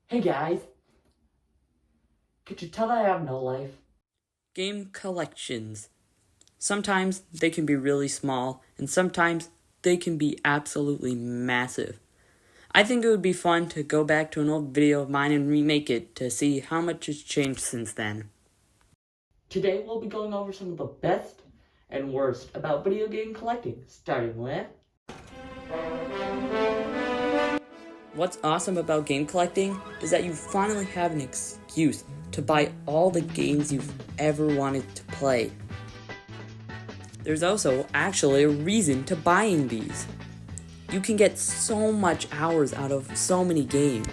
Hey guys, could you tell that I have no life? Game collections. Sometimes they can be really small, and sometimes they can be absolutely massive. I think it would be fun to go back to an old video of mine and remake it to see how much has changed since then. Today we'll be going over some of the best and worst about video game collecting, starting with... What's awesome about game collecting is that you finally have an excuse to buy all the games you've ever wanted to play. There's also actually a reason to buying these. You can get so much hours out of so many games.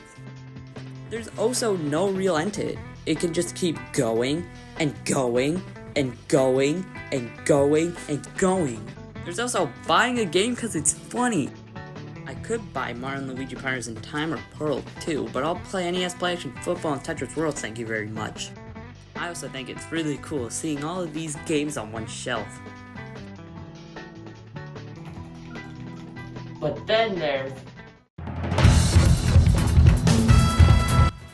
There's also no real end to it. It can just keep going and going and going and going and going. There's also buying a game because it's funny. I could buy Mario & Luigi Partners in Time or Pearl too, but I'll play NES Play Action Football and Tetris World, thank you very much. I also think it's really cool seeing all of these games on one shelf. But then there's...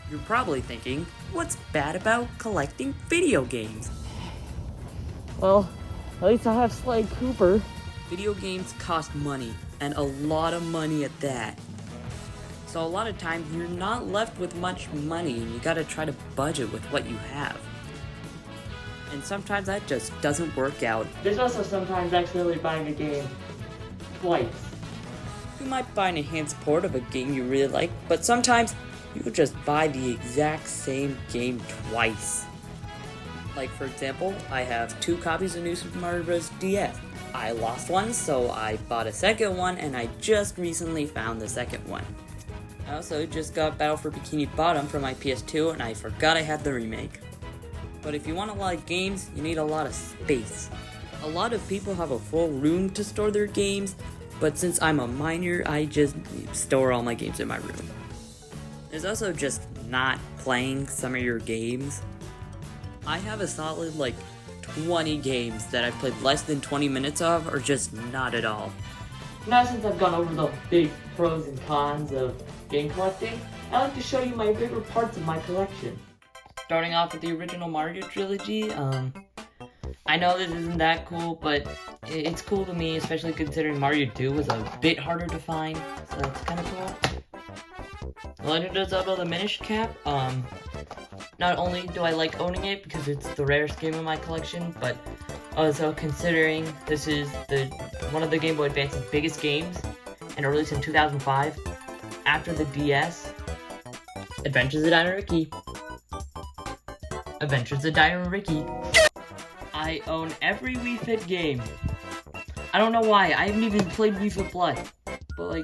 You're probably thinking, what's bad about collecting video games? Well, at least I have Sly Cooper. Video games cost money, and a lot of money at that. So a lot of times you're not left with much money and you gotta try to budget with what you have. And sometimes that just doesn't work out. There's also sometimes accidentally buying a game twice. You might buy an enhanced port of a game you really like, but sometimes you'll just buy the exact same game twice. Like for example, I have 2 copies of New Super Mario Bros. DS. I lost one, so I bought a second one, and I just recently found the second one. I also just got Battle for Bikini Bottom for my PS2, and I forgot I had the remake. But if you want a lot of games, you need a lot of space. A lot of people have a full room to store their games, but since I'm a minor, I just store all my games in my room. There's also just not playing some of your games. I have a solid 20 games that I've played less than 20 minutes of, or just not at all. Now since I've gone over the big pros and cons of game collecting, I'd like to show you my favorite parts of my collection. Starting off with the original Mario trilogy, I know this isn't that cool, but it's cool to me, especially considering Mario 2 was a bit harder to find, so that's kind of cool. The Legend of Zelda: The Minish Cap, not only do I like owning it because it's the rarest game in my collection, but also considering this is one of the Game Boy Advance's biggest games, and it released in 2005, after the DS, Adventures of Dino Ricky. Adventures of Dino Ricky. I own every Wii Fit game. I don't know why, I haven't even played Wii Fit Blood, but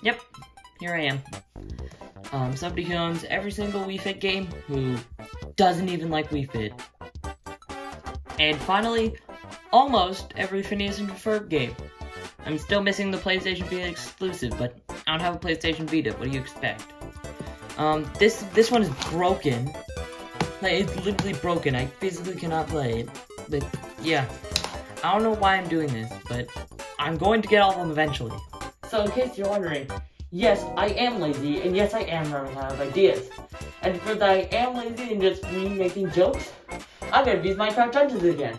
yep, here I am. Somebody who owns every single Wii Fit game who doesn't even like Wii Fit. And finally, almost every Phineas and Ferb game. I'm still missing the PlayStation Vita exclusive, but I don't have a PlayStation Vita. What do you expect? This one is broken. It's literally broken. I physically cannot play it. But yeah, I don't know why I'm doing this, but I'm going to get all of them eventually. So in case you're wondering, yes, I am lazy, and yes, I am running out of ideas. And for that I am lazy and just me making jokes, I'm gonna use Minecraft Dungeons again.